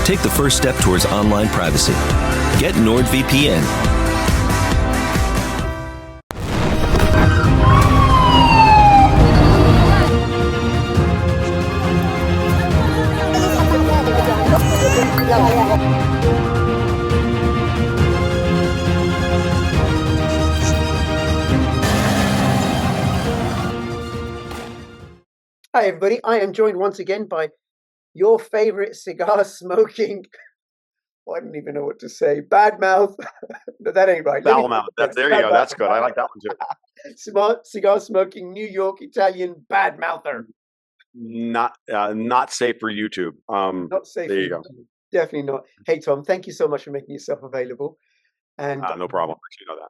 Take the first step towards online privacy. Get NordVPN. Hi, everybody. I am joined once again by your favorite cigar smoking. I don't even know what to say. Bad mouth. No, that ain't right. Foul mouth. There you go. That's good. I like that one too. Smart cigar smoking New York Italian bad mouther. Not safe for YouTube. Not safe. There you go. Definitely not. Hey, Tom, thank you so much for making yourself available. And No problem. You know that.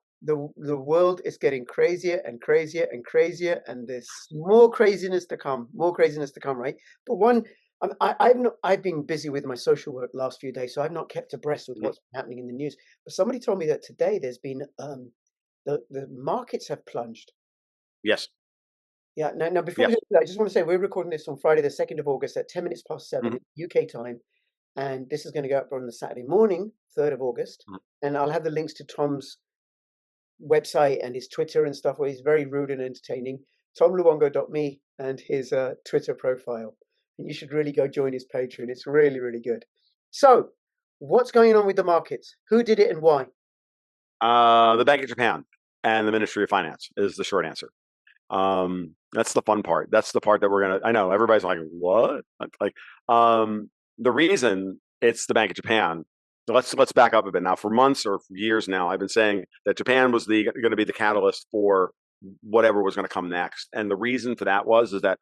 The world is getting crazier and crazier and crazier, and there's more craziness to come. More craziness to come, right? But one, I've been busy with my social work last few days, so I've not kept abreast with what's happening in the news. But somebody told me that today there's been the markets have plunged. Yes. Yeah. Now before we go, I just want to say we're recording this on Friday, the 2nd of August at 10 minutes past 7 UK time, and this is going to go up on the Saturday morning, 3rd of August, and I'll have the links to Tom's website and his Twitter and stuff where he's very rude and entertaining. TomLuongo.me and his Twitter profile. And you should really go join his Patreon. It's really, really good. So, what's going on with the markets? Who did it and why? The Bank of Japan and the Ministry of Finance is the short answer. That's the fun part. That's the part that I know everybody's like, what? Like, the reason it's the Bank of Japan. Let's back up a bit now. For months or for years now, I've been saying that Japan was going to be the catalyst for whatever was going to come next. And the reason for that is that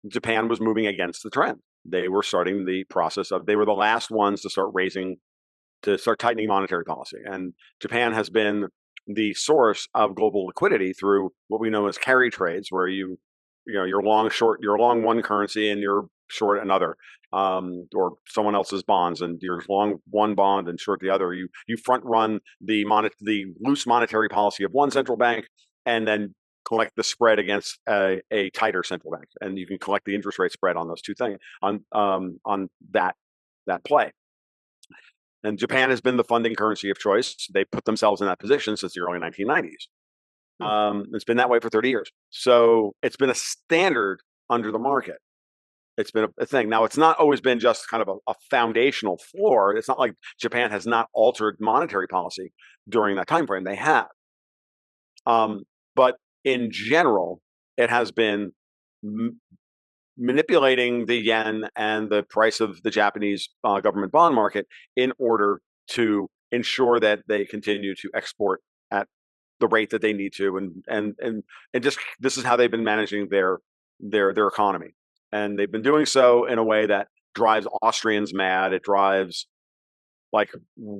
Japan was moving against the trend. They were starting the process they were the last ones to start tightening monetary policy. And Japan has been the source of global liquidity through what we know as carry trades, where you're long one currency and you're short another, or someone else's bonds, and you're long one bond and short the other. You front run the loose monetary policy of one central bank, and then collect the spread against a tighter central bank, and you can collect the interest rate spread on those two things on that play. And Japan has been the funding currency of choice. They put themselves in that position since the early 1990s. It's been that way for 30 years. So it's been a standard under the market. It's been a thing. Now, it's not always been just kind of a foundational floor. It's not like Japan has not altered monetary policy during that time frame. They have. But in general, it has been manipulating the yen and the price of the Japanese government bond market in order to ensure that they continue to export at the rate that they need to, and just this is how they've been managing their economy, and they've been doing so in a way that drives Austrians mad. It drives like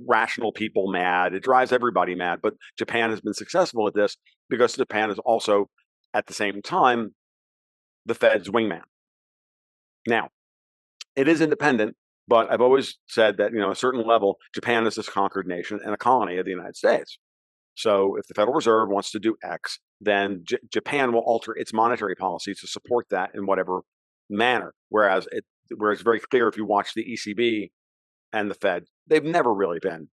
rational people mad. It drives everybody mad. But Japan has been successful at this because Japan is also, at the same time, the Fed's wingman. Now, it is independent, but I've always said that, at a certain level, Japan is this conquered nation and a colony of the United States. So if the Federal Reserve wants to do X, then Japan will alter its monetary policy to support that in whatever manner. Whereas it's very clear, if you watch the ECB and the Fed, they've never really been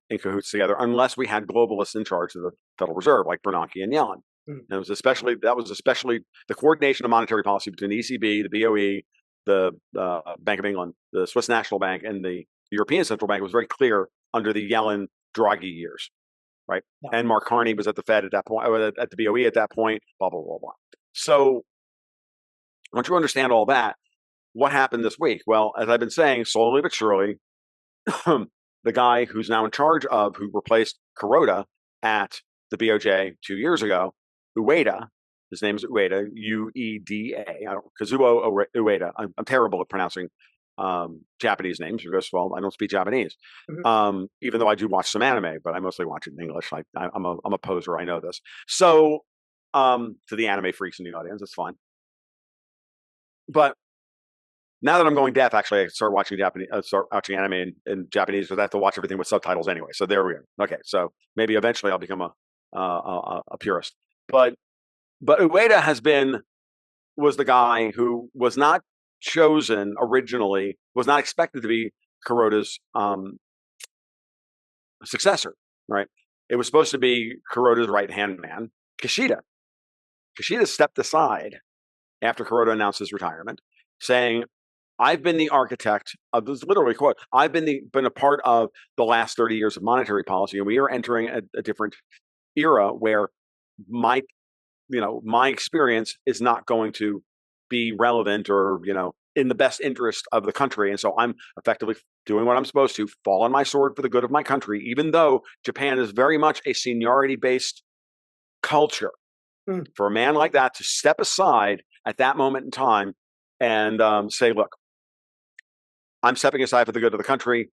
in cahoots together, unless we had globalists in charge of the Federal Reserve, like Bernanke and Jan. And it was especially the coordination of monetary policy between the ECB, the BOE, the Bank of England, the Swiss National Bank, and the European Central Bank was very clear under the Yellen-Draghi years, right? Yeah. And Mark Carney was at the Fed at that point, or at the BOE at that point, blah, blah, blah, blah. So once you understand all that, what happened this week? Well, as I've been saying, slowly but surely, the guy who's now in charge who replaced Kuroda at the BOJ 2 years ago, Ueda, his name is Ueda, U-E-D-A, Kazuo Ueda. I'm terrible at pronouncing Japanese names because, well, I don't speak Japanese. Even though I do watch some anime, but I mostly watch it in English. I'm a poser, I know this. So to the anime freaks in the audience, it's fine. But now that I'm going deaf, actually, I start watching anime in Japanese because I have to watch everything with subtitles anyway. So there we go. Okay, so maybe eventually I'll become a purist. But Ueda was the guy who was not chosen originally, was not expected to be Kuroda's successor, right? It was supposed to be Kuroda's right-hand man, Kishida. Kishida stepped aside after Kuroda announced his retirement, saying, I've been the architect of this, literally quote, I've been a part of the last 30 years of monetary policy, and we are entering a different era where my experience is not going to be relevant or, in the best interest of the country. And so I'm effectively doing what I'm supposed to, fall on my sword for the good of my country, even though Japan is very much a seniority-based culture. For a man like that to step aside at that moment in time and say, look, I'm stepping aside for the good of the country.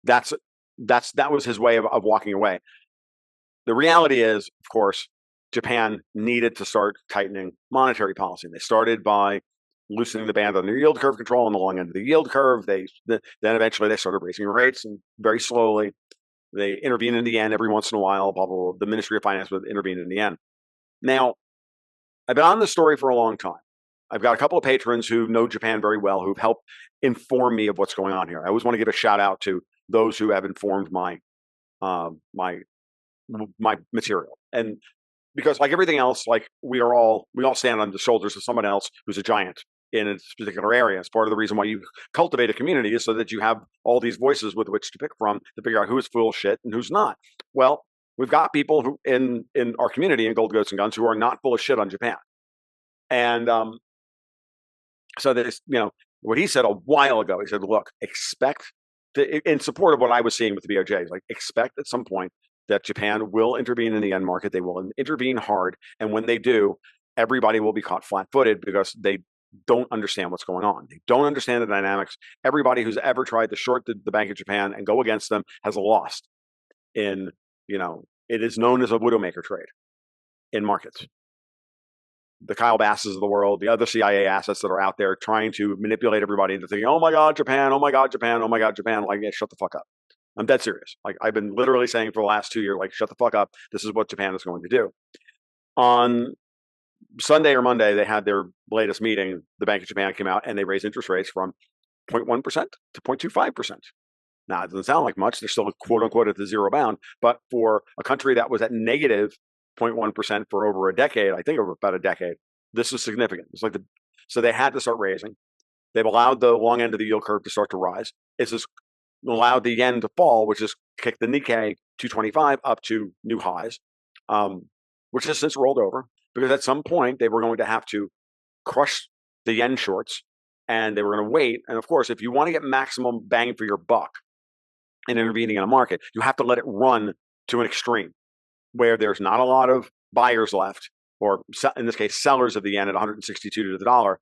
That was his way of walking away. The reality is, of course, Japan needed to start tightening monetary policy. And they started by loosening the band on their yield curve control on the long end of the yield curve. Then eventually they started raising rates, and very slowly they intervened in the yen every once in a while. Blah, blah, blah. The Ministry of Finance would intervene in the yen. Now, I've been on this story for a long time. I've got a couple of patrons who know Japan very well, who've helped inform me of what's going on here. I always want to give a shout out to those who have informed my material. And because, like everything else, like we all stand on the shoulders of someone else who's a giant in a particular area. It's part of the reason why you cultivate a community, is so that you have all these voices with which to pick from to figure out who is full of shit and who's not. Well, we've got people who in our community in Gold, Goats, and Guns who are not full of shit on Japan. And so there's, what he said a while ago, he said, look, expect in support of what I was seeing with the BOJ, like, expect at some point that Japan will intervene in the yen market. They will intervene hard. And when they do, everybody will be caught flat-footed because they don't understand what's going on. They don't understand the dynamics. Everybody who's ever tried to short the Bank of Japan and go against them has lost in, it is known as a widowmaker trade in markets. The Kyle Basses of the world, the other CIA assets that are out there trying to manipulate everybody into thinking, oh my God, Japan, oh my God, Japan, oh my God, Japan. Like, yeah, shut the fuck up. I'm dead serious. Like, I've been literally saying for the last 2 years, like, shut the fuck up. This is what Japan is going to do. On Sunday or Monday, they had their latest meeting. The Bank of Japan came out and they raised interest rates from 0.1% to 0.25%. Now, it doesn't sound like much. They're still, quote unquote, at the zero bound. But for a country that was at negative 0.1% for over a decade, I think over about a decade, this is significant. It's like so they had to start raising. They've allowed the long end of the yield curve to start to rise. It's just allowed the yen to fall, which has kicked the Nikkei 225 up to new highs, which has since rolled over, because at some point they were going to have to crush the yen shorts, and they were going to wait. And of course, if you want to get maximum bang for your buck in intervening in a market, you have to let it run to an extreme where there's not a lot of buyers left, or in this case, sellers of the yen at 162 to the dollar,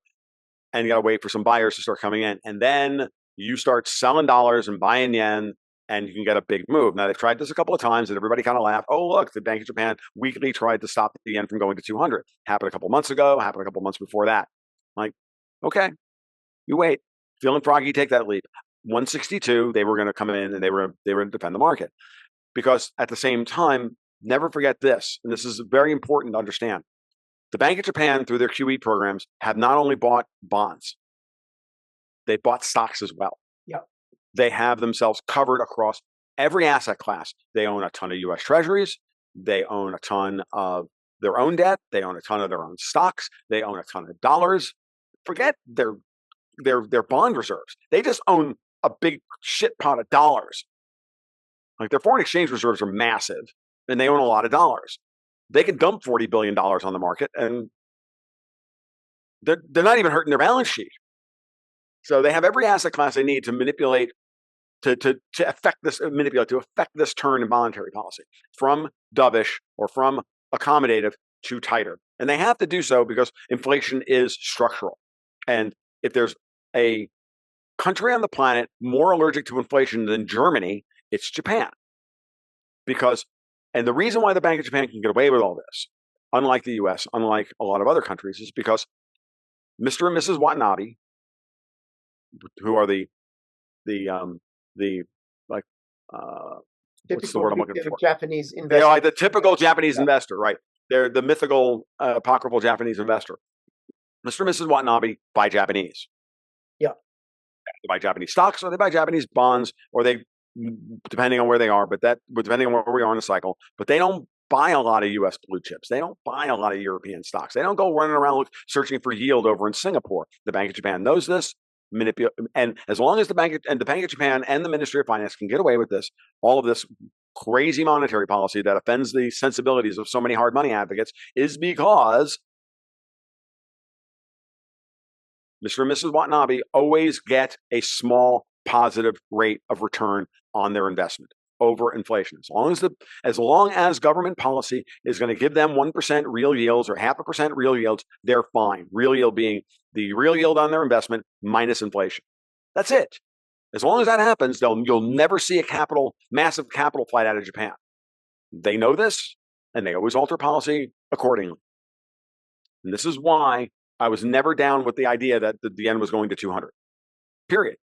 and you got to wait for some buyers to start coming in. And then you start selling dollars and buying yen, and you can get a big move. Now, they've tried this a couple of times, and everybody kind of laughed. Oh, look, the Bank of Japan weekly tried to stop the yen from going to 200. Happened a couple months ago, happened a couple months before that. Like, okay, you wait. Feeling froggy, take that leap. 162, they were going to come in, and they were going to defend the market. Because at the same time, never forget this, and this is very important to understand. The Bank of Japan, through their QE programs, have not only bought bonds, they bought stocks as well. Yep. They have themselves covered across every asset class. They own a ton of U.S. Treasuries. They own a ton of their own debt. They own a ton of their own stocks. They own a ton of dollars. Forget their bond reserves. They just own a big shit pot of dollars. Like, their foreign exchange reserves are massive, and they own a lot of dollars. They can dump $40 billion on the market, and they're not even hurting their balance sheet. So they have every asset class they need to manipulate, to affect this turn in monetary policy from dovish or from accommodative to tighter. And they have to do so because inflation is structural. And if there's a country on the planet more allergic to inflation than Germany, it's Japan. And the reason why the Bank of Japan can get away with all this, unlike the US, unlike a lot of other countries, is because Mr. and Mrs. Watanabe, who are the what's the word I'm looking for? Japanese investor. They're like the typical Japanese investor, right? They're the mythical, apocryphal Japanese investor. Mr. and Mrs. Watanabe buy Japanese. Yeah. buy Japanese stocks or they buy Japanese bonds, or they, depending on where they are, depending on where we are in the cycle, but they don't buy a lot of U.S. blue chips. They don't buy a lot of European stocks. They don't go running around searching for yield over in Singapore. The Bank of Japan knows this. And as long as the Bank of Japan and the Ministry of Finance can get away with this, all of this crazy monetary policy that offends the sensibilities of so many hard money advocates, is because Mr. and Mrs. Watanabe always get a small positive rate of return on their investment over inflation. As long as government policy is going to give them 1% real yields or 0.5% real yields, they're fine. Real yield being the real yield on their investment minus inflation. That's it. As long as that happens, you'll never see a massive capital flight out of Japan. They know this, and they always alter policy accordingly. And this is why I was never down with the idea that the yen was going to 200. Period.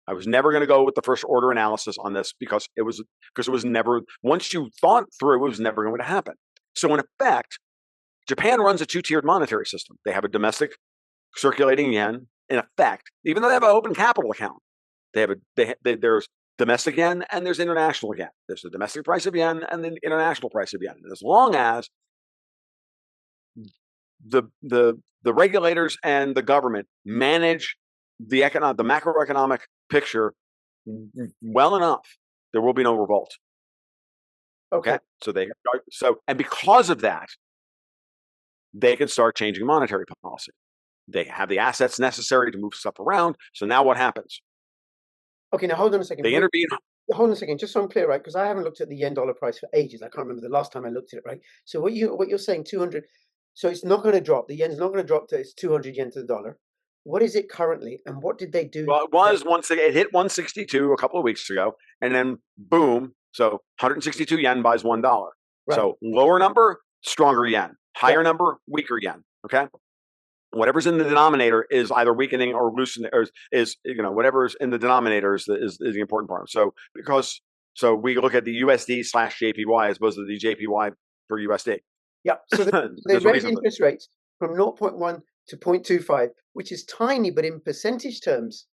I was never going to go with the first order analysis on this because it was never, once you thought through, it was never going to happen. So in effect, Japan runs a two-tiered monetary system. They have a domestic circulating yen, in effect, even though they have an open capital account. There's domestic yen and there's international yen. There's the domestic price of yen and the international price of yen. And as long as the regulators and the government manage the macroeconomic picture well enough, there will be no revolt. Okay. And because of that, they can start changing monetary policy. They have the assets necessary to move stuff around. So now what happens? Okay, now hold on a second. They intervene. Hold on a second, just so I'm clear, right? Because I haven't looked at the yen dollar price for ages. I can't remember the last time I looked at it, right? So what you're saying, 200. So it's not going to drop. The yen's not going to drop to it's 200 yen to the dollar. What is it currently, and what did they do? Well, it hit 162 a couple of weeks ago, and then boom. So 162 yen buys $1. Right. So lower number, stronger yen. Higher number, weaker yen. Okay. Whatever's in the denominator is either weakening or loosening, or is whatever's in the denominator is the important part. So we look at the USD/JPY as opposed to the JPY for USD. Yeah. So they raise interest rates from 0.1 to 0.25, which is tiny, but in percentage terms,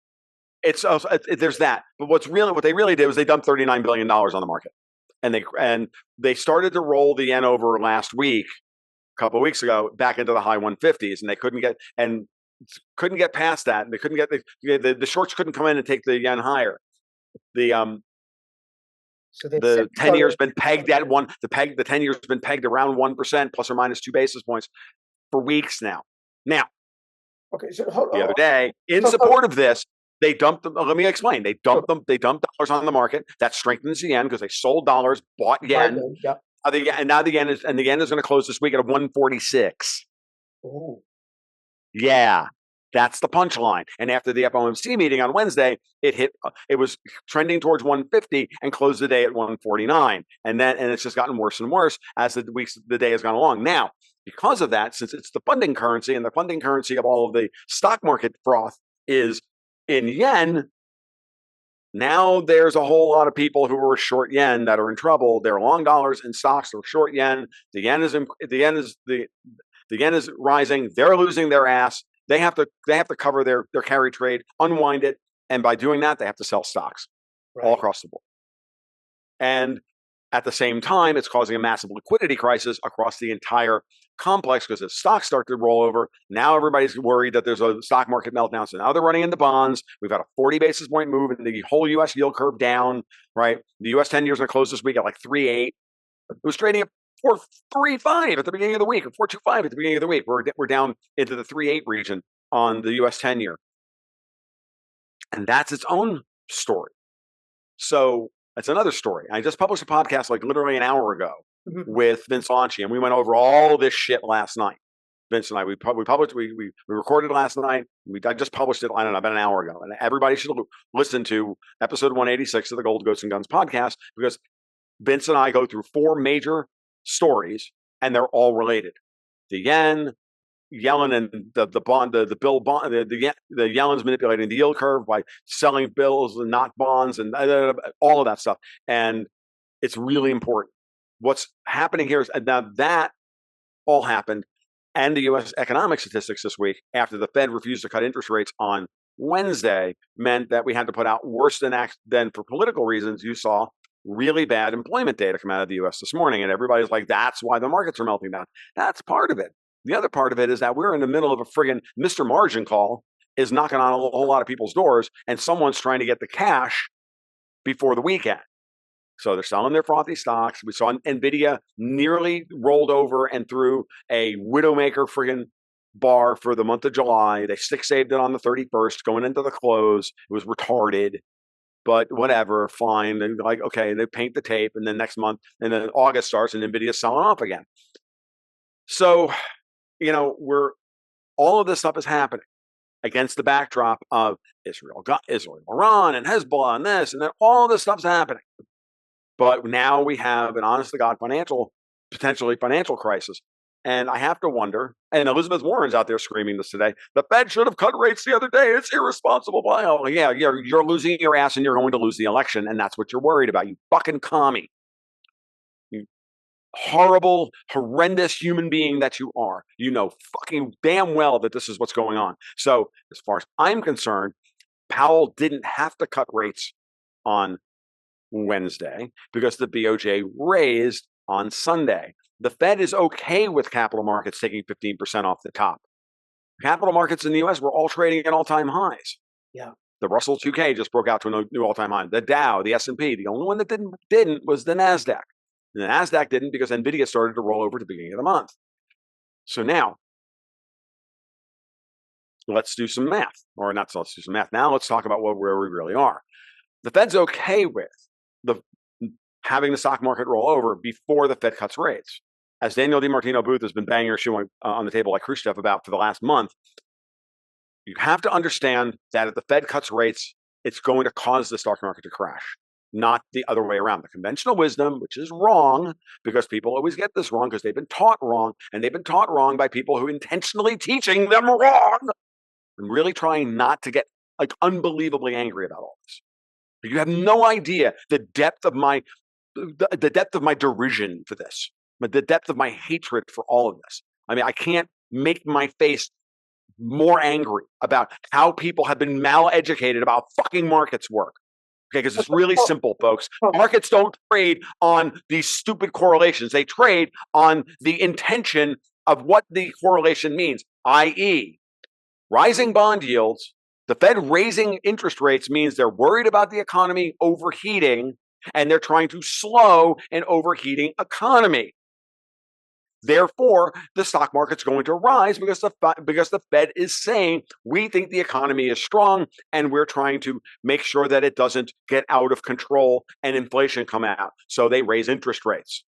there's that. But what they really did was they dumped $39 billion on the market, and they started to roll the yen over last week, a couple of weeks ago, back into the high 150s, and they couldn't get past that. And they couldn't get the shorts couldn't come in and take the yen higher. The 10 years been pegged at one. The 10 years been pegged around 1% plus or minus 2 basis points for weeks now. Now, okay. So the other day, in support of this, they dumped them. Let me explain. They dumped them. They dumped dollars on the market. That strengthens the yen because they sold dollars, bought yen. Yeah. And now the yen is going to close this week at 146. Oh. Yeah, that's the punchline. And after the FOMC meeting on Wednesday, it was trending towards 150 and closed the day at 149. And it's just gotten worse and worse as the day has gone along. Now, because of that, since it's the funding currency and the funding currency of all of the stock market froth is in yen, now there's a whole lot of people who are short yen that are in trouble. They're long dollars in stocks. They're short yen. The yen is rising. They're losing their ass. They have to cover their carry trade, unwind it, and by doing that, they have to sell stocks all across the board. And at the same time, it's causing a massive liquidity crisis across the entire complex because as stocks start to roll over, now everybody's worried that there's a stock market meltdown. So now they're running into bonds. We've got a 40 basis point move in the whole U.S. yield curve down, right? The U.S. 10 years going to close this week at like 3.8. It was trading at 4.35 at the beginning of the week, or 4.25 at the beginning of the week. We're down into the 3.8 region on the U.S. 10 year. And that's its own story. So that's another story. I just published a podcast like literally an hour ago with Vince Lanci, and we went over all this shit last night. Vince and I, we recorded last night. I just published it, I don't know, about an hour ago. And everybody should listen to episode 186 of the Gold, Ghosts, and Guns podcast because Vince and I go through 4 major stories, and they're all related. The yen, Yellen and the bond, the bill bond, the Yellen's manipulating the yield curve by selling bills and not bonds and all of that stuff. And it's really important. What's happening here is now that all happened, and the U.S. economic statistics this week after the Fed refused to cut interest rates on Wednesday meant that we had to put out worse than for political reasons. You saw really bad employment data come out of the U.S. this morning, and everybody's like, that's why the markets are melting down. That's part of it. The other part of it is that we're in the middle of a friggin' Mr. Margin call is knocking on a whole lot of people's doors, and someone's trying to get the cash before the weekend. So they're selling their frothy stocks. We saw NVIDIA nearly rolled over and threw a Widowmaker friggin' bar for the month of July. They saved it on the 31st, going into the close. It was retarded, but whatever, fine. And like, okay, they paint the tape, and then next month, and then August starts, and NVIDIA's selling off again. So, all of this stuff is happening against the backdrop of Israel, Iran, and Hezbollah, and this, and then all of this stuff's happening. But now we have an honest-to-God potentially financial crisis. And I have to wonder, and Elizabeth Warren's out there screaming this today, the Fed should have cut rates the other day. It's irresponsible. Well, yeah, you're losing your ass and you're going to lose the election, and that's what you're worried about, you fucking commie. You horrible, horrendous human being that you are. You know fucking damn well that this is what's going on. So as far as I'm concerned, Powell didn't have to cut rates on Wednesday because the BOJ raised on Sunday. The Fed is okay with capital markets taking 15% off the top. Capital markets in the US were all trading at all-time highs. Yeah. The Russell 2K just broke out to a new all-time high. The Dow, the S&P, the only one that didn't was the NASDAQ. And the NASDAQ didn't because NVIDIA started to roll over at the beginning of the month. So now, let's do some math. Let's do some math. Now let's talk about where we really are. The Fed's okay with having the stock market roll over before the Fed cuts rates. As Daniel DiMartino Booth has been banging her shoe on the table like Khrushchev about for the last month, you have to understand that if the Fed cuts rates, it's going to cause the stock market to crash, not the other way around. The conventional wisdom, which is wrong, because people always get this wrong because they've been taught wrong, and they've been taught wrong by people who are intentionally teaching them wrong. I'm really trying not to get unbelievably angry about all this. You have no idea the depth of my derision for this, but the depth of my hatred for all of this. I mean, I can't make my face more angry about how people have been mal-educated about fucking markets work. Okay, because it's really simple, folks. Markets don't trade on these stupid correlations. They trade on the intention of what the correlation means, i.e., rising bond yields. The Fed raising interest rates means they're worried about the economy overheating, and they're trying to slow an overheating economy. Therefore, the stock market's going to rise because the Fed is saying, we think the economy is strong, and we're trying to make sure that it doesn't get out of control and inflation come out. So they raise interest rates.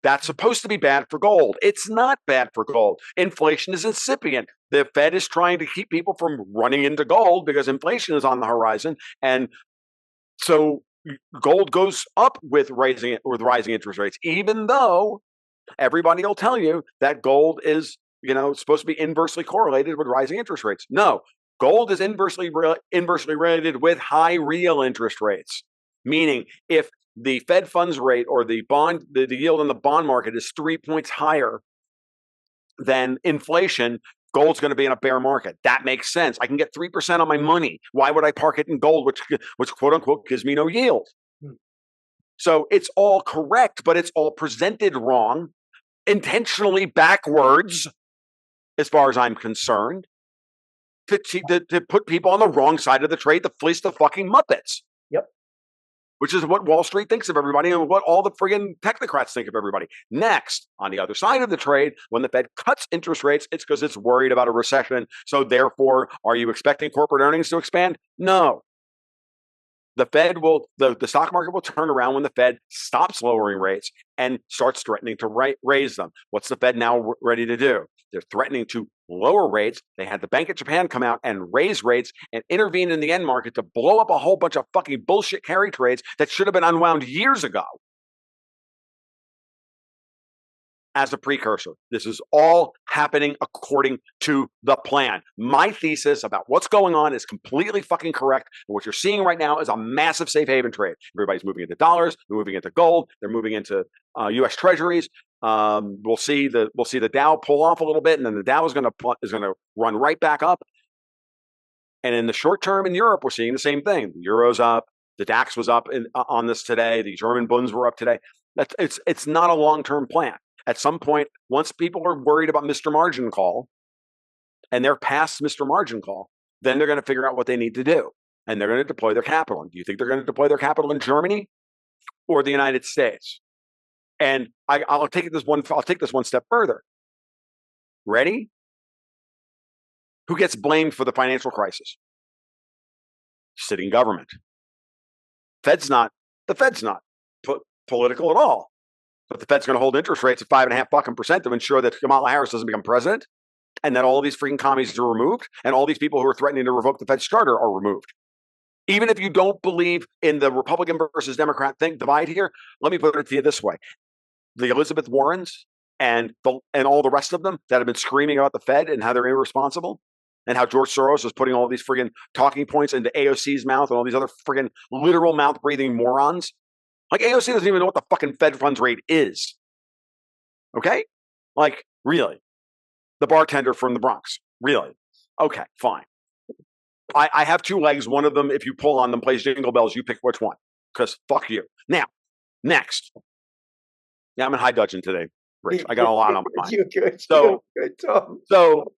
That's supposed to be bad for gold. It's not bad for gold. Inflation is incipient. The Fed is trying to keep people from running into gold because inflation is on the horizon. And so gold goes up with rising interest rates, even though everybody will tell you that gold is, supposed to be inversely correlated with rising interest rates. No, gold is inversely related with high real interest rates, meaning if the Fed funds rate or the yield in the bond market is 3 points higher than inflation, gold's going to be in a bear market. That makes sense. I can get 3% on my money. Why would I park it in gold, which quote unquote gives me no yield? So it's all correct, but it's all presented wrong, intentionally backwards, as far as I'm concerned, to put people on the wrong side of the trade, to fleece the fucking Muppets. Yep. Which is what Wall Street thinks of everybody and what all the friggin' technocrats think of everybody. Next, on the other side of the trade, when the Fed cuts interest rates, it's because it's worried about a recession. So therefore, are you expecting corporate earnings to expand? No. The Fed the stock market will turn around when the Fed stops lowering rates and starts threatening to raise them. What's the Fed now ready to do? They're threatening to lower rates. They had the Bank of Japan come out and raise rates and intervene in the end market to blow up a whole bunch of fucking bullshit carry trades that should have been unwound years ago. As a precursor, this is all happening according to the plan. My thesis about what's going on is completely fucking correct. And what you're seeing right now is a massive safe haven trade. Everybody's moving into dollars, they're moving into gold, they're moving into U.S. Treasuries. We'll see the Dow pull off a little bit, and then the Dow is going to run right back up. And in the short term in Europe, we're seeing the same thing. The euro's up. The DAX was up on this today. The German bunds were up today. It's not a long-term plan. At some point, once people are worried about Mr. Margin Call and they're past Mr. Margin Call, then they're going to figure out what they need to do. And they're going to deploy their capital. And do you think they're going to deploy their capital in Germany or the United States? And I'll take this one step further. Ready? Who gets blamed for the financial crisis? Sitting government. The Fed's not political at all. But the Fed's going to hold interest rates at 5.5% to ensure that Kamala Harris doesn't become president, and that all these freaking commies are removed, and all these people who are threatening to revoke the Fed's charter are removed. Even if you don't believe in the Republican versus Democrat divide here, let me put it to you this way: the Elizabeth Warrens and all the rest of them that have been screaming about the Fed and how they're irresponsible, and how George Soros is putting all these friggin' talking points into AOC's mouth and all these other friggin' literal mouth-breathing morons. Like, AOC doesn't even know what the fucking Fed funds rate is. Okay? Like, really? The bartender from the Bronx. Really? Okay, fine. I have two legs. One of them, if you pull on them, plays jingle bells. You pick which one. Because fuck you. Now, next. Yeah, I'm in high dudgeon today, Rich. I got a lot on my mind. You're good. So, You're good, Tom. So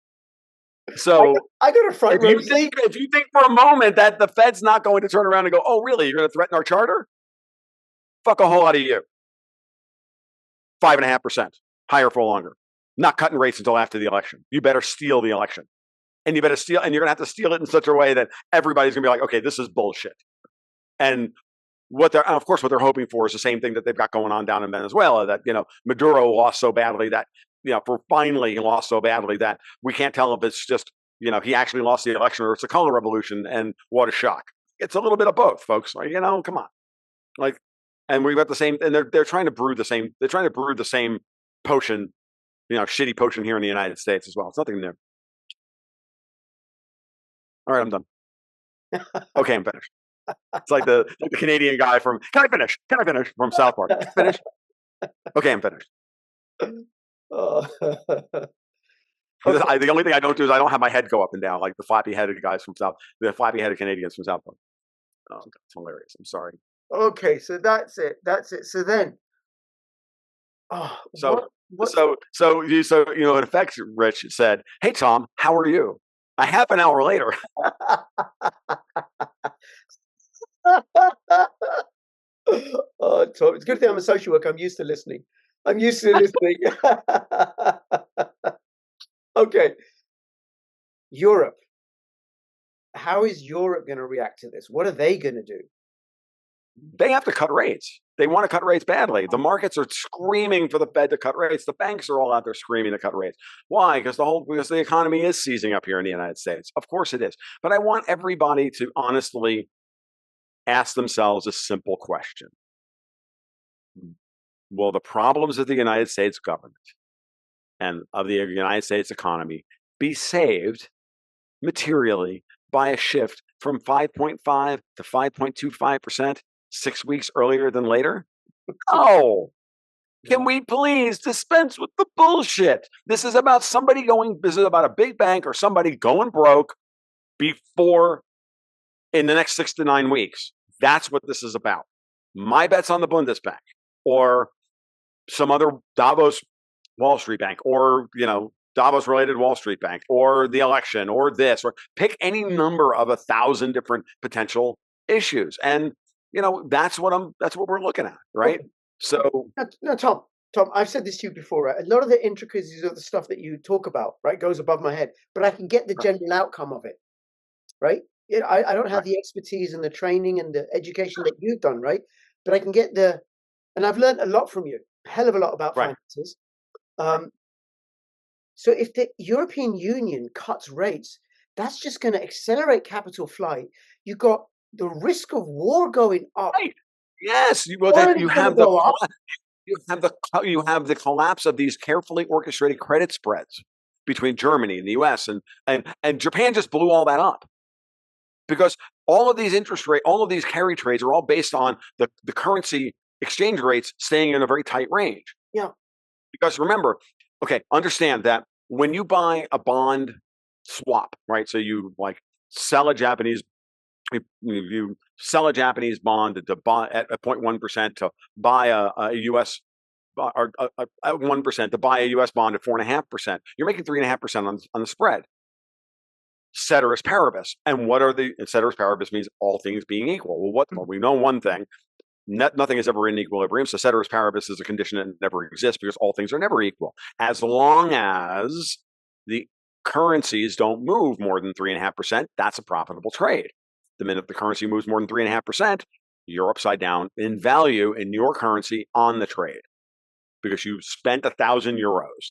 I got a front row. If you think for a moment that the Fed's not going to turn around and go, oh, really? You're going to threaten our charter? Fuck a whole lot of you. 5.5%. Higher for longer. Not cutting rates until after the election. You better steal the election. And you better steal, and you're going to have to steal it in such a way that everybody's going to be like, okay, this is bullshit. And of course, what they're hoping for is the same thing that they've got going on down in Venezuela, that, Maduro lost so badly that, finally he lost so badly that we can't tell if it's just, he actually lost the election or it's a color revolution, and what a shock. It's a little bit of both, folks. Like, come on. Like, and we've got the same, and they're trying to brew the same potion, shitty potion here in the United States as well. It's nothing new. All right, I'm done. Okay, I'm finished. It's like the Canadian guy from, can I finish? From South Park. Finish? Okay, I'm finished. Oh. The only thing I don't do is I don't have my head go up and down like the flappy-headed Canadians from South Park. Oh, that's hilarious. I'm sorry. Okay, so that's it. So then, in effect, Rich said, "Hey Tom, how are you?" A half an hour later. Oh, Tom, it's a good thing I'm a social worker. I'm used to listening. Okay, Europe. How is Europe going to react to this? What are they going to do? They have to cut rates. They want to cut rates badly. The markets are screaming for the Fed to cut rates. The banks are all out there screaming to cut rates. Why? Because the economy is seizing up here in the United States. Of course it is. But I want everybody to honestly ask themselves a simple question. Will the problems of the United States government and of the United States economy be saved materially by a shift from 5.5 to 5.25%? 6 weeks earlier than later? No. Can we please dispense with the bullshit? This is about a big bank or somebody going broke in the next 6 to 9 weeks. That's what this is about. My bet's on the Bundesbank or some other Davos Wall Street bank, or, Davos related Wall Street bank, or the election, or this, or pick any number of 1,000 different potential issues. And that's what we're looking at, right? Okay. So no, Tom, I've said this to you before, right? A lot of the intricacies of the stuff that you talk about, right, goes above my head, but I can get the general outcome of it, right? I don't have the expertise and the training and the education that you've done, right? But I can get and I've learned a lot from you, a hell of a lot about finances. So if the European Union cuts rates, that's just going to accelerate capital flight. You got the risk of war going up. Right. Yes, you have the collapse of these carefully orchestrated credit spreads between Germany and the U.S. and Japan just blew all that up, because all of these carry trades are all based on the currency exchange rates staying in a very tight range. Yeah. Because remember, understand that when you buy a bond swap, right? So you sell a Japanese, if you sell a Japanese bond to buy at 0.1% to buy a U.S. or at 1% to buy a U.S. bond at 4.5%, you're making 3.5% on the spread. Ceteris paribus. And what are the ceteris paribus means all things being equal. Well, we know one thing. Nothing is ever in equilibrium. So ceteris paribus is a condition that never exists because all things are never equal. As long as the currencies don't move more than 3.5%, that's a profitable trade. The minute the currency moves more than 3.5%, you're upside down in value in your currency on the trade because you spent 1,000 euros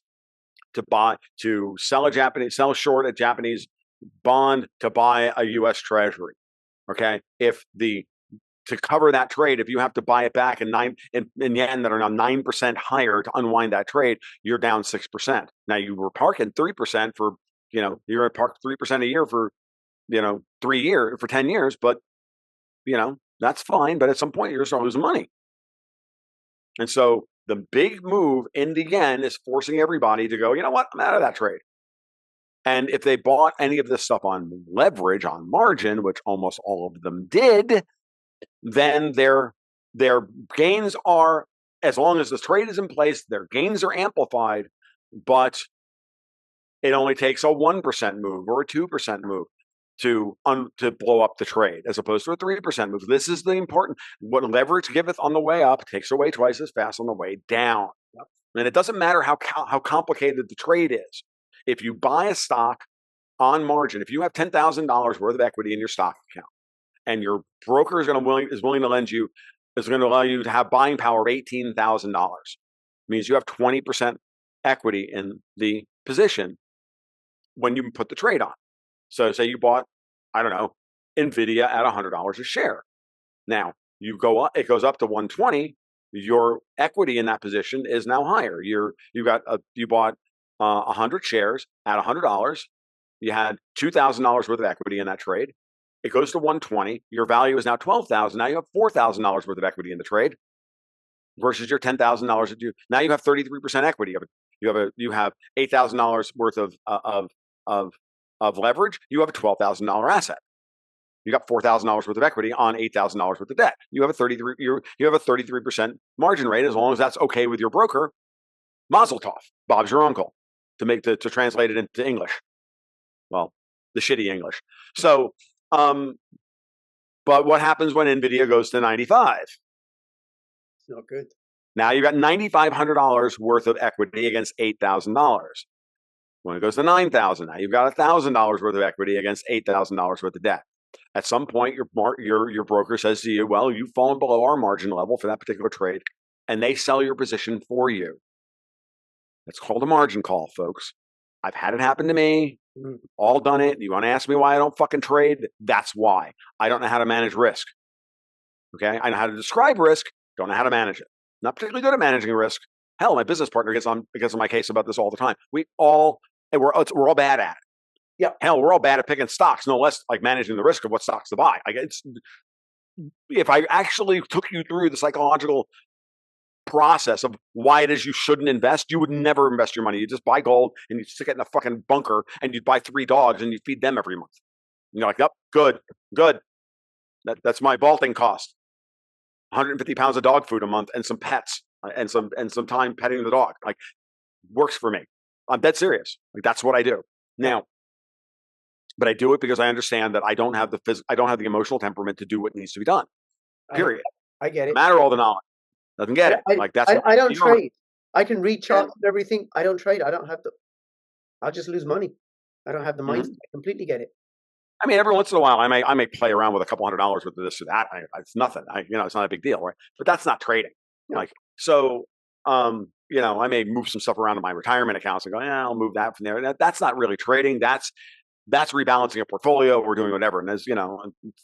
to sell short a Japanese bond to buy a U.S. Treasury. Okay, to cover that trade, if you have to buy it back in yen that are now 9% higher to unwind that trade, you're down 6%. Now you were parking 3% for, you're going to park 3% a year for, 10 years, but that's fine. But at some point you're going to start losing money. And so the big move in the yen is forcing everybody to go, you know what, I'm out of that trade. And if they bought any of this stuff on leverage, on margin, which almost all of them did, then their gains are, as long as the trade is in place, their gains are amplified, but it only takes a 1% move or a 2% move to blow up the trade, as opposed to a 3% move. This is the important, what leverage giveth on the way up takes away twice as fast on the way down. Yep. And it doesn't matter how complicated the trade is. If you buy a stock on margin, if you have $10,000 worth of equity in your stock account, and your broker is willing to lend you, is going to allow you to have buying power of $18,000, means you have 20% equity in the position when you put the trade on. So say you bought, I don't know, NVIDIA at $100 a share. Now you go up, it goes up to 120. Your equity in that position is now higher. You bought 100 shares at $100. You had $2,000 worth of equity in that trade. It goes to 120. Your value is now $12,000. Now you have $4,000 worth of equity in the trade versus your $10,000 that you. Now you have 33% equity of it. You have $8,000 worth of leverage. You have a $12,000 asset. You got $4,000 worth of equity on $8,000 worth of debt. You have a 33% margin rate, as long as that's okay with your broker. Mazel tov. Bob's your uncle. To translate it into English. Well, the shitty English. So. But what happens when NVIDIA goes to 95? It's not good. Now you've got $9,500 worth of equity against $8,000. When it goes to 9,000, now you've got $1,000 worth of equity against $8,000 worth of debt. At some point, your broker says to you, well, you've fallen below our margin level for that particular trade, and they sell your position for you. That's called a margin call, folks. I've had it happen to me. All done it. You want to ask me why I don't fucking trade? That's why. I don't know how to manage risk. Okay? I know how to describe risk, don't know how to manage it. Not particularly good at managing risk. Hell, my business partner gets on my case about this all the time. We're all bad at it. Yeah. Hell, we're all bad at picking stocks, no less like managing the risk of what stocks to buy. If I actually took you through the psychological process of why it is you shouldn't invest, you would never invest your money. You just buy gold and you stick it in a fucking bunker and you buy 3 dogs and you feed them every month. And you're like, yep, good. That's my vaulting cost. 150 pounds of dog food a month and some pets and some time petting the dog. Like, works for me. I'm dead serious. Like, that's what I do. Now, but I do it because I understand that I don't have the emotional temperament to do what needs to be done. Period. I get it. No matter all the knowledge. Doesn't get it. I don't trade. I can read charts and everything. I don't trade. I'll just lose money. I don't have the mindset. I completely get it. I mean, every once in a while, I may play around with a couple $100 worth of this or that. It's nothing. It's not a big deal, right? But that's not trading. No. I may move some stuff around in my retirement accounts and go, yeah, I'll move that from there. That's not really trading. That's rebalancing a portfolio. We're doing whatever. And as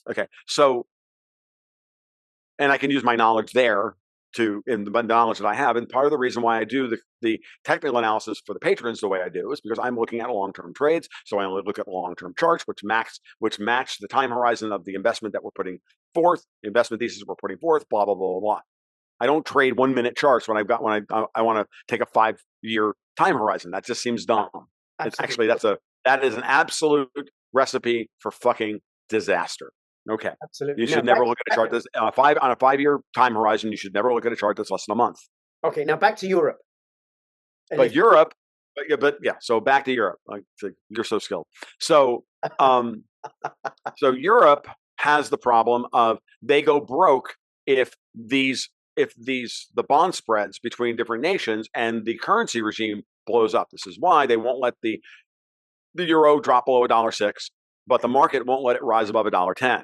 okay. So, and I can use my knowledge there in the knowledge that I have. And part of the reason why I do the technical analysis for the patrons the way I do is because I'm looking at long-term trades. So I only look at long-term charts, which match the time horizon of the investment that we're putting forth, the investment thesis we're putting forth, blah, blah, blah, blah, blah. I don't trade 1-minute charts when I want to take a 5-year time horizon. That just seems dumb. It's actually, that is an absolute recipe for fucking disaster. Okay. Absolutely. You should never look at a chart that's on a 5-year time horizon. You should never look at a chart that's less than a month. Okay, now back to Europe. But Europe, so back to Europe. You're so skilled. So, so Europe has the problem of they go broke if the bond spreads between different nations and the currency regime blows up. This is why they won't let the euro drop below $1.06, but the market won't let it rise above $1.10.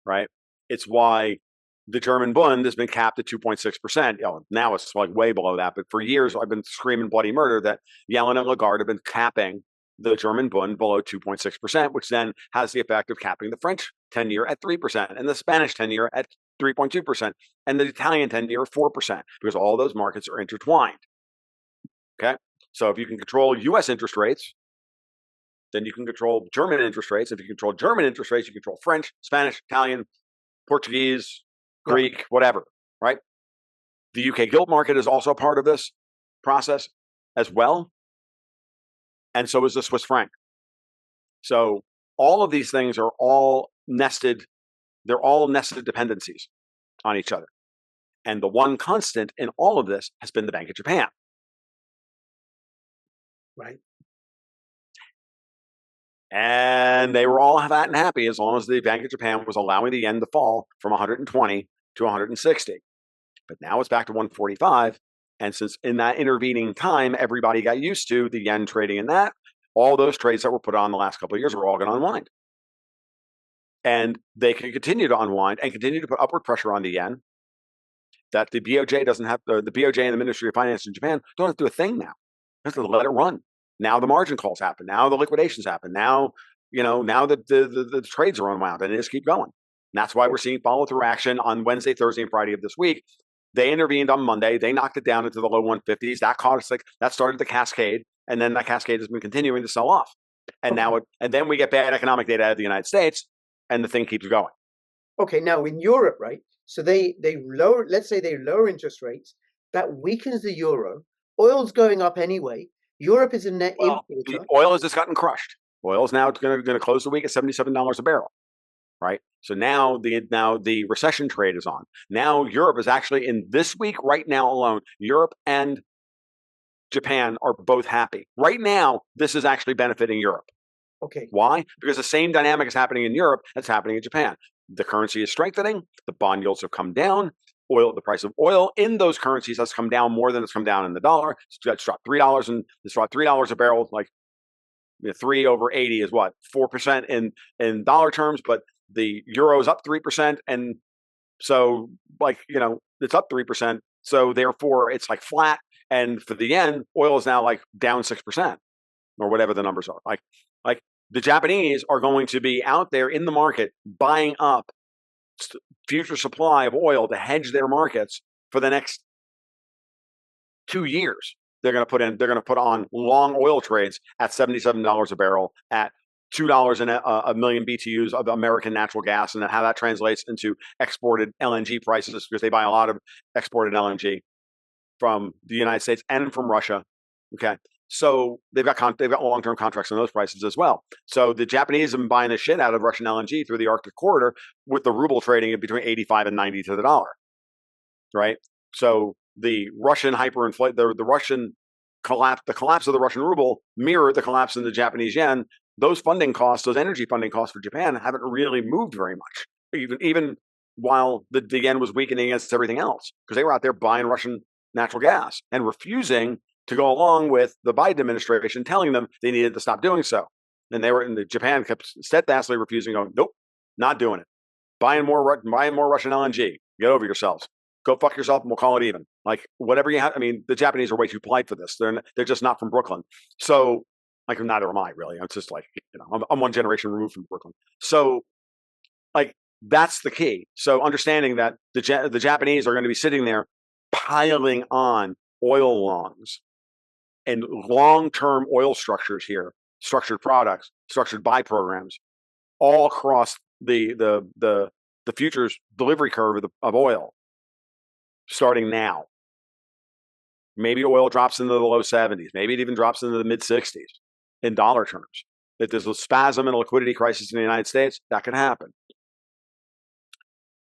Right? It's why the German Bund has been capped at 2.6%. Now it's like way below that, but for years I've been screaming bloody murder that Yellen and Lagarde have been capping the German Bund below 2.6%, which then has the effect of capping the French 10-year at 3% and the Spanish 10-year at 3.2% and the Italian 10-year at 4%, because all those markets are intertwined. Okay, so if you can control U.S. interest rates, then you can control German interest rates. If you control German interest rates, you control French, Spanish, Italian, Portuguese, Greek, whatever, right? The UK gilt market is also part of this process as well. And so is the Swiss franc. So all of these things are all nested. They're all nested dependencies on each other. And the one constant in all of this has been the Bank of Japan. Right. And they were all fat and happy as long as the Bank of Japan was allowing the yen to fall from 120 to 160. But now it's back to 145. And since in that intervening time, everybody got used to the yen trading in that, all those trades that were put on the last couple of years are all going to unwind. And they can continue to unwind and continue to put upward pressure on the yen. That the BOJ doesn't have, the BOJ and the Ministry of Finance in Japan don't have to do a thing now. They have to let it run. Now the margin calls happen. Now the liquidations happen. Now, now the trades are unwound and they just keep going. And that's why we're seeing follow through action on Wednesday, Thursday, and Friday of this week. They intervened on Monday. They knocked it down into the low 150s. That started the cascade, and then that cascade has been continuing to sell off. And and then we get bad economic data out of the United States, and the thing keeps going. Okay, now in Europe, right? So they lower, let's say they lower interest rates. That weakens the euro. Oil's going up anyway. Europe is a net importer. Oil has just gotten crushed. Oil is now going to close the week at $77 a barrel. Right. So now the recession trade is on. Now Europe is actually in this week right now alone. Europe and Japan are both happy. Right now, this is actually benefiting Europe. Okay. Why? Because the same dynamic is happening in Europe that's happening in Japan. The currency is strengthening. The bond yields have come down. The price of oil in those currencies has come down more than it's come down in the dollar. It's dropped $3 and it's dropped $3 a barrel. Like 3 over 80 is what? 4% in dollar terms, but the euro is up 3%. And so it's up 3%. So therefore it's like flat. And for the yen, oil is now like down 6% or whatever the numbers are. Like the Japanese are going to be out there in the market buying up future supply of oil to hedge their markets for the next 2 years. They're going to put on long oil trades at $77 a barrel, at $2 a million BTUs of American natural gas, and then how that translates into exported LNG prices, because they buy a lot of exported LNG from the United States and from Russia. Okay, so they've got long-term contracts on those prices as well. So the Japanese have been buying the shit out of Russian LNG through the Arctic corridor, with the ruble trading at between 85 and 90 to the dollar. Right. So the Russian the Russian collapse, the collapse of the Russian ruble mirrored the collapse in the Japanese yen. Those funding costs, those energy funding costs for Japan haven't really moved very much, even while the yen was weakening against everything else, because they were out there buying Russian natural gas and refusing to go along with the Biden administration telling them they needed to stop doing so. And Japan kept steadfastly refusing, going, nope, not doing it. Buying more Russian LNG. Get over yourselves. Go fuck yourself and we'll call it even. Like, whatever you have. I mean, the Japanese are way too polite for this. They're just not from Brooklyn. So, like, neither am I, really. I'm just like, I'm one generation removed from Brooklyn. So, like, that's the key. So understanding that the Japanese are going to be sitting there piling on oil longs and long-term oil structures here, structured products, structured buy programs, all across the futures delivery curve of oil, starting now. Maybe oil drops into the low 70s. Maybe it even drops into the mid 60s in dollar terms. If there's a spasm and a liquidity crisis in the United States, that can happen.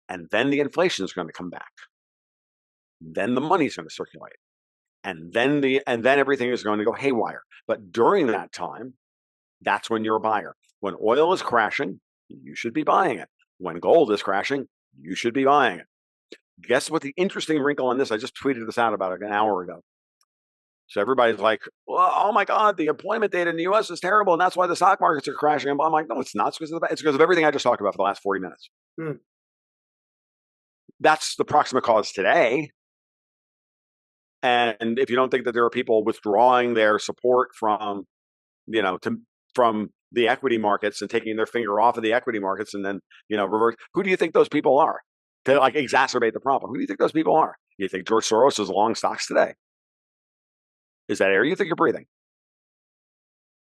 And then the inflation is going to come back. Then the money's going to circulate. And then everything is going to go haywire. But during that time, that's when you're a buyer. When oil is crashing, you should be buying it. When gold is crashing, you should be buying it. Guess what the interesting wrinkle on this? I just tweeted this out about an hour ago. So everybody's like, well, oh my God, the employment data in the US is terrible, and that's why the stock markets are crashing. I'm like, no, it's not. It's because of everything I just talked about for the last 40 minutes. That's the proximate cause today. And if you don't think that there are people withdrawing their support from, from the equity markets and taking their finger off of the equity markets and then, reverse, who do you think those people are to like exacerbate the problem? Who do you think those people are? You think George Soros is long stocks today? Is that air you think you're breathing?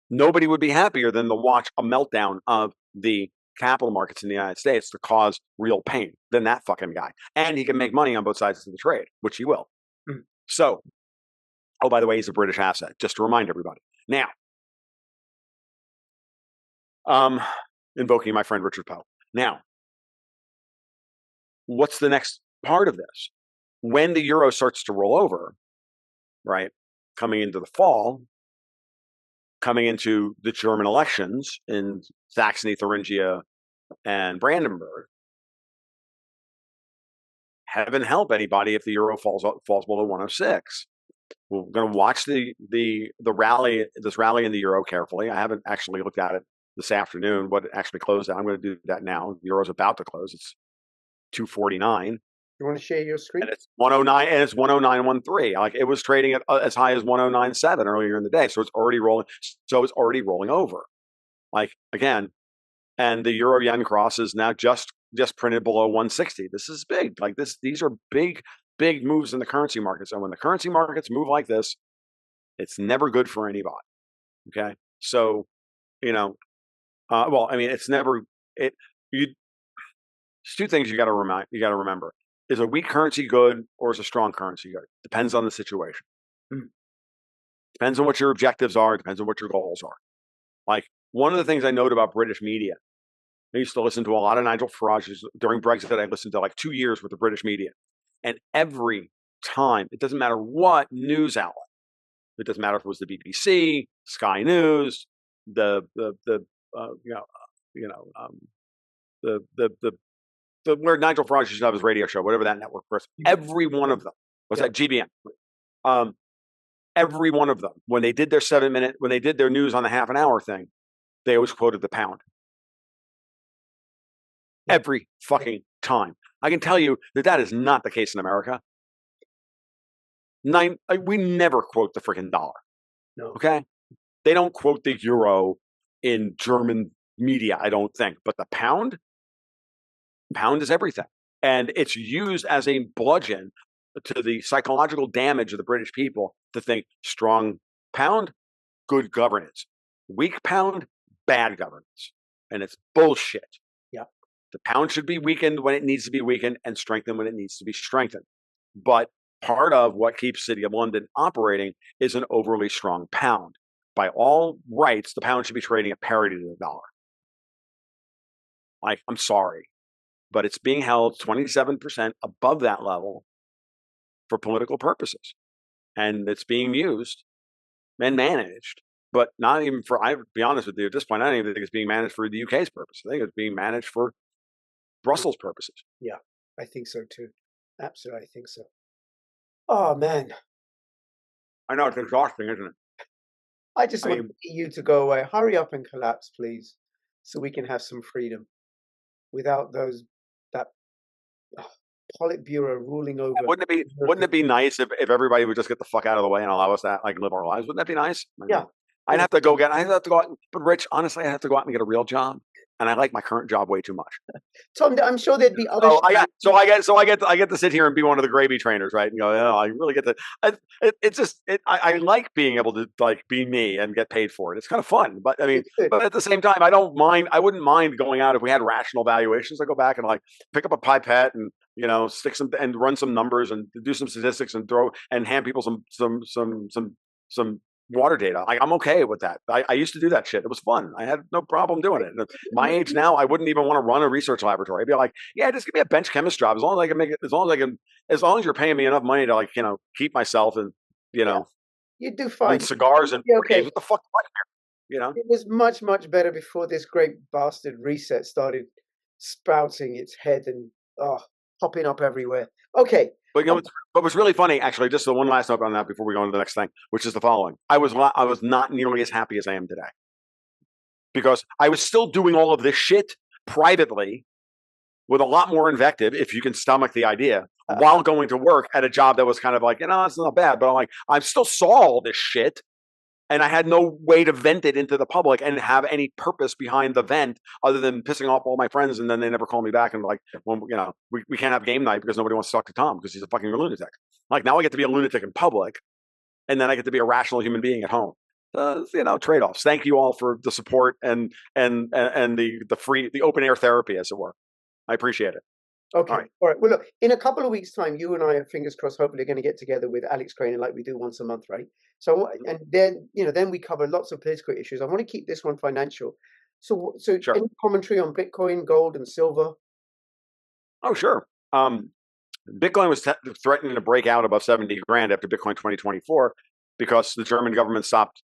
Nobody would be happier than to watch a meltdown of the capital markets in the United States to cause real pain than that fucking guy. And he can make money on both sides of the trade, which he will. So, oh, by the way, he's a British asset, just to remind everybody. Now, invoking my friend Richard Poe. Now, what's the next part of this? When the euro starts to roll over, right, coming into the fall, coming into the German elections in Saxony, Thuringia, and Brandenburg, heaven help anybody if the euro falls below 106. We're going to watch the rally, this rally in the euro carefully. I haven't actually looked at it this afternoon, what it actually closed at. I'm going to do that now. The euro's about to close. It's 249. You want to share your screen? And it's 109, and it's 109.13. Like it was trading at as high as 109.7 earlier in the day. So it's already rolling. So it's already rolling over. Like again, and the euro yen cross is now just printed below 160. This is big. Like these are big moves in the currency markets. And when the currency markets move like this, it's never good for anybody. Okay. So, well, I mean, it's never there's two things you got to remember. Is a weak currency good or is a strong currency good? Depends on the situation. Depends on what your objectives are. Depends on what your goals are. Like one of the things I note about British media, I used to listen to a lot of Nigel Farage during Brexit. I listened to like 2 years with the British media, and every time, it doesn't matter what news outlet, it doesn't matter if it was the BBC, Sky News, where Nigel Farage used to have his radio show, whatever that network was. Every one of them was that GBM. Every one of them, when they did their 7-minute, when they did their news on the half an hour thing, they always quoted the pound. Every fucking time. I can tell you that is not the case in America. We never quote the freaking dollar. No. Okay? They don't quote the euro in German media, I don't think. But the pound is everything. And it's used as a bludgeon to the psychological damage of the British people to think strong pound, good governance. Weak pound, bad governance. And it's bullshit. Yeah. The pound should be weakened when it needs to be weakened and strengthened when it needs to be strengthened. But part of what keeps City of London operating is an overly strong pound. By all rights, the pound should be trading at parity to the dollar. Like, I'm sorry, but it's being held 27% above that level for political purposes. And it's being used and managed, but not even for, I'll be honest with you, at this point, I don't even think it's being managed for the UK's purpose. I think it's being managed for Brussels purposes. Yeah, I think so too. Absolutely, I think so. Oh, man. I know, it's exhausting, isn't it? I just want the EU to go away. Hurry up and collapse, please, so we can have some freedom without that Politburo ruling over. Wouldn't it be nice if everybody would just get the fuck out of the way and allow us to like live our lives? Wouldn't that be nice? Yeah. I'd have to go out, but Rich, honestly, I have to go out and get a real job. And I like my current job way too much. Tom, I'm sure there'd be other. I get to sit here and be one of the gravy trainers, right? And go, oh, I really get to. I like being able to like be me and get paid for it. It's kind of fun, but I mean, but at the same time, I don't mind. I wouldn't mind going out if we had rational valuations. I go back and like pick up a pipette and stick some and run some numbers and do some statistics and hand people some water data. I'm okay with that. I used to do that shit. It was fun. I had no problem doing it. At my age now, I wouldn't even want to run a research laboratory. I'd be like, yeah, just give me a bench chemist job as long as I can make it. As long as you're paying me enough money to keep myself and you do fine. and cigars and Okay. what the fuck? It was much, much better before this great bastard reset started sprouting its head and popping up everywhere. Okay. But what was really funny, actually, just the one last note on that before we go on to the next thing, which is the following. I was not nearly as happy as I am today because I was still doing all of this shit privately with a lot more invective, if you can stomach the idea, while going to work at a job that was kind of like, it's not bad, but I'm like, I still saw all this shit. And I had no way to vent it into the public and have any purpose behind the vent other than pissing off all my friends. And then they never call me back and like, well, we can't have game night because nobody wants to talk to Tom because he's a fucking lunatic. Like now I get to be a lunatic in public and then I get to be a rational human being at home. Trade-offs. Thank you all for the support and the open air therapy, as it were. I appreciate it. Okay. All right. Well, look, in a couple of weeks' time, you and I, fingers crossed, hopefully are going to get together with Alex Craner like we do once a month, right? So, and then we cover lots of political issues. I want to keep this one financial. So Sure. Any commentary on Bitcoin, gold, and silver? Oh, sure. Bitcoin was threatening to break out above 70 grand after Bitcoin 2024 because the German government stopped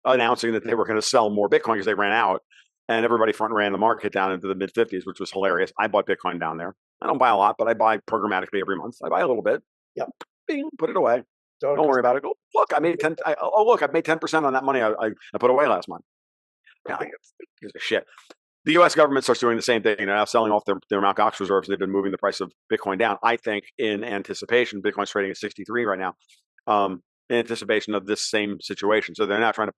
announcing that they were going to sell more Bitcoin because they ran out, and everybody front ran the market down into the mid 50s, which was hilarious. I bought Bitcoin down there. I don't buy a lot, but I buy programmatically every month. I buy a little bit. Yep. Bing, put it away. Don't worry about it. Go, look, I made 10. Look, I've made 10% on that money I put away last month. Yeah, gives a shit. The U.S. government starts doing the same thing. They're now selling off their Mt. Gox reserves. They've been moving the price of Bitcoin down. I think in anticipation, Bitcoin's trading at 63 right now. In anticipation of this same situation. So they're now trying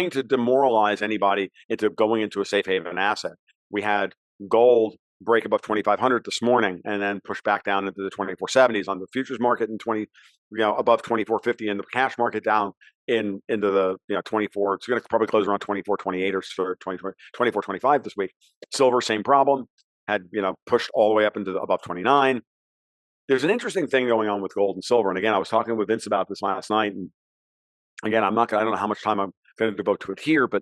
to demoralize anybody into going into a safe haven asset. We had gold break above 2,500 this morning and then push back down into the 2470s on the futures market and above 2450 in the cash market down into the 24. It's going to probably close around 2428 or 2425 this week. Silver, same problem, had pushed all the way up into above 29. There's an interesting thing going on with gold and silver. And again, I was talking with Vince about this last night. And again, I don't know how much time I'm going to devote to it here, but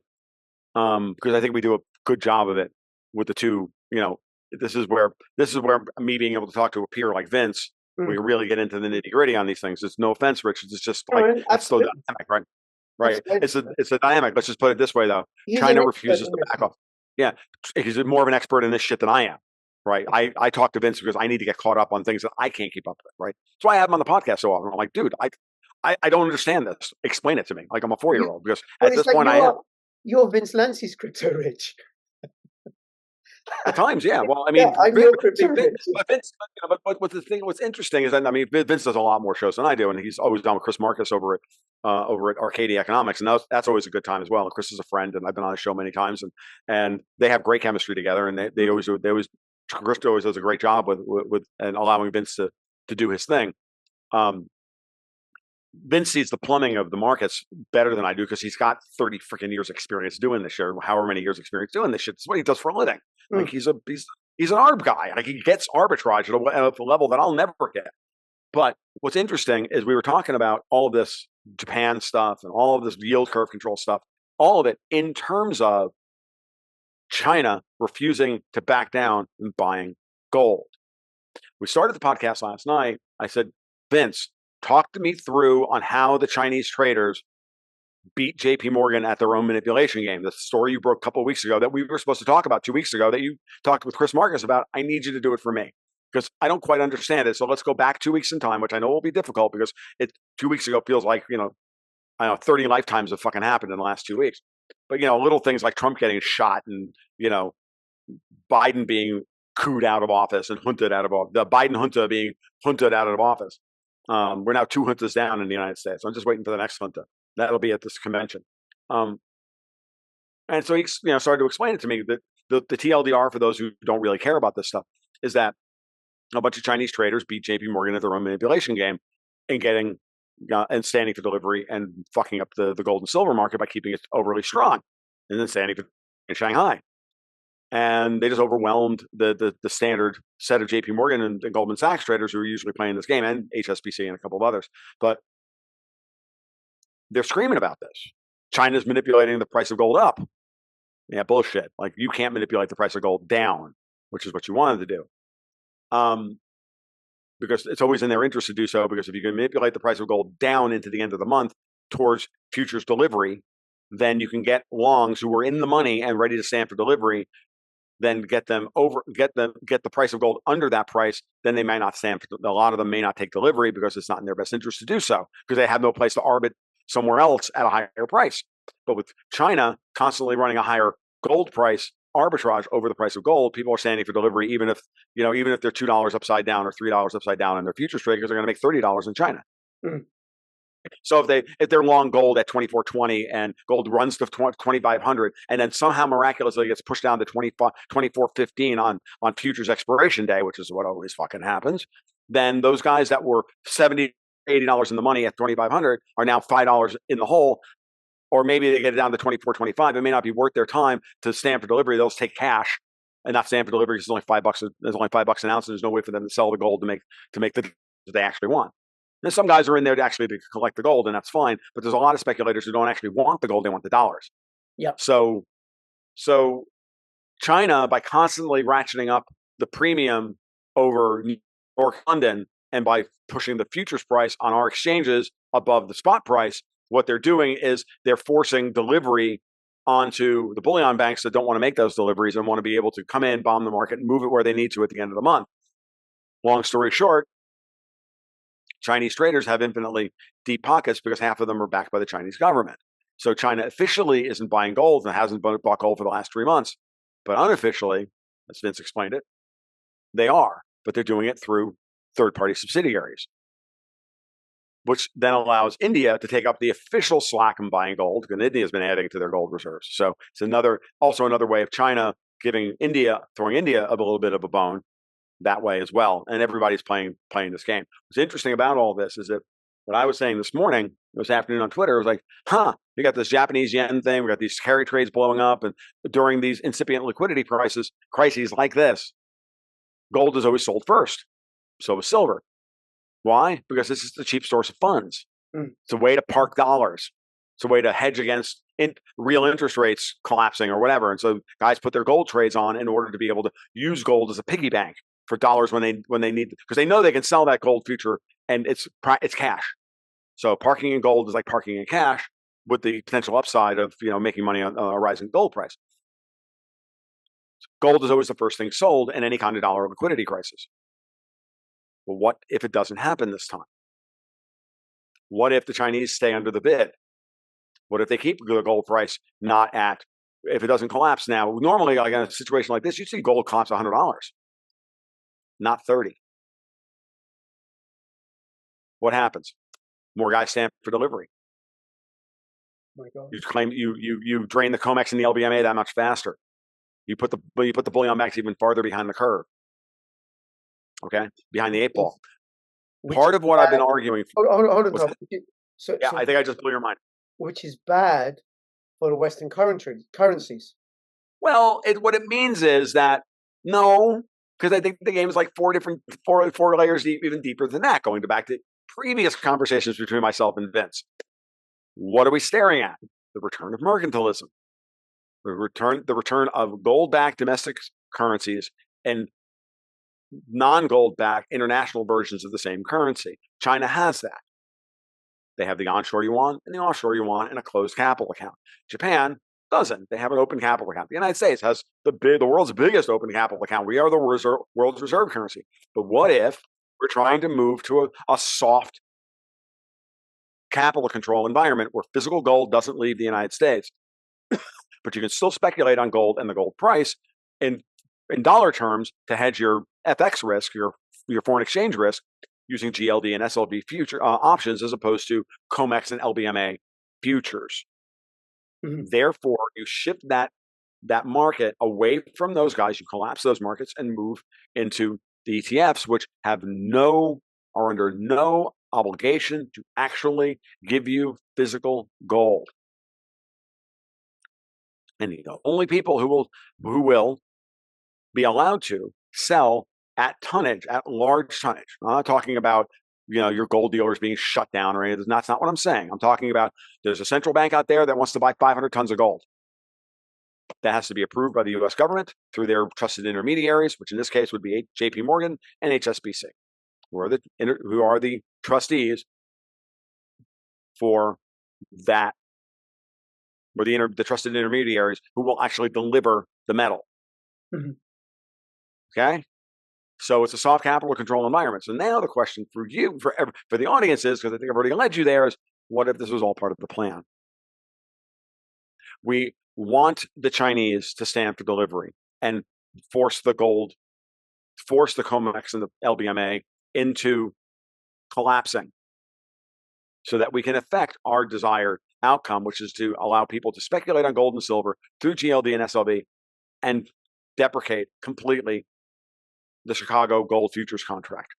because I think we do a good job of it with the two. This is where me being able to talk to a peer like Vince, we really get into the nitty gritty on these things. It's no offense, Rich. It's just like it's so dynamic, right? Right. It's a dynamic. Let's just put it this way, though. China refuses to back off. Yeah, he's more of an expert in this shit than I am. Right. I talk to Vince because I need to get caught up on things that I can't keep up with. Right. That's why I have him on the podcast so often. I'm like, dude, I don't understand this. Explain it to me. Like I'm a 4-year-old because at this point I am. You're Vince Lance's crypto rich. At times, yeah. Well, I mean, what's interesting is that Vince does a lot more shows than I do, and he's always done with Chris Marcus over at Arcadia Economics, and that's always a good time as well. And Chris is a friend, and I've been on his show many times, and they have great chemistry together, and they always Chris always does a great job with and allowing Vince to do his thing. Vince sees the plumbing of the markets better than I do because he's got 30 freaking years experience doing this shit, however many years experience doing this shit. It's what he does for a living. Like he's an arb guy. Like he gets arbitrage at a level that I'll never get. But what's interesting is we were talking about all of this Japan stuff and all of this yield curve control stuff, all of it in terms of China refusing to back down and buying gold. We started the podcast last night. I said, Vince, talk to me through on how the Chinese traders beat JP Morgan at their own manipulation game. The story you broke a couple of weeks ago that we were supposed to talk about 2 weeks ago that you talked with Chris Marcus about. I need you to do it for me because I don't quite understand it. So let's go back 2 weeks in time, which I know will be difficult because 2 weeks ago feels like, 30 lifetimes have fucking happened in the last 2 weeks. But, little things like Trump getting shot and, Biden being cooed out of office and junted out of office, the Biden junta being junted out of office. We're now 2 juntas down in the United States. I'm just waiting for the next junta. That'll be at this convention. And so he started to explain it to me that the TLDR, for those who don't really care about this stuff, is that a bunch of Chinese traders beat JP Morgan at their own manipulation game and getting and standing for delivery and fucking up the gold and silver market by keeping it overly strong and then standing in Shanghai. And they just overwhelmed the standard set of JP Morgan and Goldman Sachs traders who are usually playing this game, and HSBC and a couple of others. But they're screaming about this. China's manipulating the price of gold up. Yeah, bullshit. Like, you can't manipulate the price of gold down, which is what you wanted to do. Because it's always in their interest to do so, because if you can manipulate the price of gold down into the end of the month towards futures delivery, then you can get longs who are in the money and ready to stand for delivery, then get the price of gold under that price. Then they may not stand for, a lot of them may not take delivery because it's not in their best interest to do so, because they have no place to arbit somewhere else at a higher price. But with China constantly running a higher gold price arbitrage over the price of gold, people are standing for delivery, even if they're $2 upside down or $3 upside down in their futures trade, because they're going to make $30 in China. Mm-hmm. So if they're long gold at 24.20 and gold runs to 2,500 and then somehow miraculously gets pushed down to 24.15 on futures expiration day, which is what always fucking happens, then those guys that were $70, $80 in the money at 2,500 are now $5 in the hole. Or maybe they get it down to 24.25. It may not be worth their time to stand for delivery. They'll just take cash and not stand for delivery because it's only $5. There's only $5 an ounce, and there's no way for them to sell the gold to make the that they actually want. And some guys are in there to collect the gold, and that's fine. But there's a lot of speculators who don't actually want the gold; they want the dollars. Yeah. So China, by constantly ratcheting up the premium over New York, London, and by pushing the futures price on our exchanges above the spot price, what they're doing is they're forcing delivery onto the bullion banks that don't want to make those deliveries and want to be able to come in, bomb the market, and move it where they need to at the end of the month. Long story short, Chinese traders have infinitely deep pockets because half of them are backed by the Chinese government. So China officially isn't buying gold and hasn't bought gold for the last 3 months. But unofficially, as Vince explained it, they are. But they're doing it through third-party subsidiaries, which then allows India to take up the official slack in buying gold, because India's been adding to their gold reserves. So it's another way of China throwing India a little bit of a bone that way as well. And everybody's playing this game. What's interesting about all this is that what I was saying this afternoon on Twitter, was like, we got this Japanese yen thing, we got these carry trades blowing up, and during these incipient liquidity crises like this, gold is always sold first. So is silver. Why? Because this is the cheap source of funds. It's a way to park dollars. It's a way to hedge against real interest rates collapsing or whatever. And so guys put their gold trades on in order to be able to use gold as a piggy bank for dollars when they need, because they know they can sell that gold future and it's cash. So parking in gold is like parking in cash, with the potential upside of making money on a rising gold price. Gold is always the first thing sold in any kind of dollar liquidity crisis. Well, what if it doesn't happen this time? What if the Chinese stay under the bid? What if they keep the gold price if it doesn't collapse now? Normally, like in a situation like this, you see gold collapse $100, not 30. What happens? More guys stand for delivery. My God. You claim you drain the COMEX and the LBMA that much faster. You put the bullion banks even farther behind the curve. Okay, behind the 8 ball. Part of what I've been arguing. Hold on, Tom. I think I just blew your mind. Which is bad for the Western currencies. Well, what it means is that no, because I think the game is like four layers deep, even deeper than that. Going back to previous conversations between myself and Vince, what are we staring at? The return of mercantilism, the return of gold-backed domestic currencies and non-gold-backed international versions of the same currency. China has that. They have the onshore yuan and the offshore yuan in a closed capital account. Japan doesn't. They have an open capital account. The United States has the world's biggest open capital account. We are the world's reserve currency. But what if we're trying to move to a soft capital control environment where physical gold doesn't leave the United States, but you can still speculate on gold and the gold price in dollar terms to hedge your FX risk, your foreign exchange risk, using GLD and SLV future options as opposed to COMEX and LBMA futures. Mm-hmm. Therefore, you shift that market away from those guys. You collapse those markets and move into the ETFs, which are under no obligation to actually give you physical gold. And the only people who will be allowed to sell at large tonnage. I'm not talking about your gold dealers being shut down or anything. That's not what I'm saying. I'm talking about there's a central bank out there that wants to buy 500 tons of gold. That has to be approved by the U.S. government through their trusted intermediaries, which in this case would be J.P. Morgan and HSBC, who are the trustees for that, or the trusted intermediaries who will actually deliver the metal. Mm-hmm. Okay, so it's a soft capital control environment. So now the question for you, for the audience is, because I think I've already led you there, is what if this was all part of the plan? We want the Chinese to stand for delivery and force the COMEX and the LBMA into collapsing so that we can affect our desired outcome, which is to allow people to speculate on gold and silver through GLD and SLV and deprecate completely the Chicago gold futures contract.